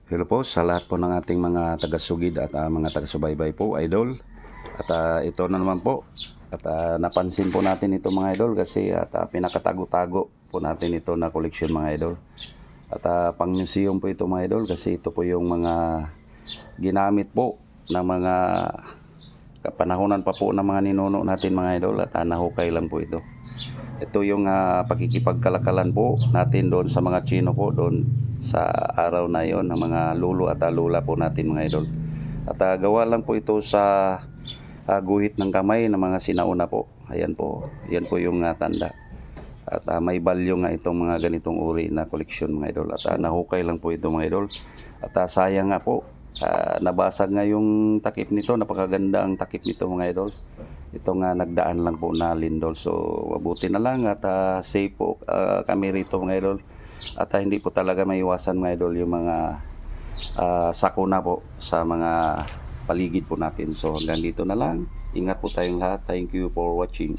Hello po sa lahat po ng ating mga taga-sugid at mga taga-subaybay po, idol. At ito na naman po. At napansin po natin ito mga idol kasi pinakatago-tago po natin ito na koleksyon mga idol. At pang museum po ito mga idol kasi ito po yung mga ginamit po ng mga kapanahonan pa po ng mga ninuno natin mga idol at nahukay lang po ito. Ito yung pakikipagkalakalan po natin doon sa mga Chino po doon sa araw na yon ng mga lolo at lola po natin mga idol. At gawa lang po ito sa guhit ng kamay ng mga sinauna po. Ayan po, yan po yung tanda. At may value nga itong mga ganitong uri na koleksyon mga idol. At nahukay lang po ito mga idol. At sayang nga po, nabasag nga yung takip nito. Napakaganda ang takip nito mga idol. Ito nga nagdaan lang po na lindol. So mabuti na lang at safe po kami rito mga idol. At hindi po talaga maiwasan mga idol yung mga sakuna po sa mga paligid po natin. So hanggang dito na lang. Ingat po tayong lahat. Thank you for watching.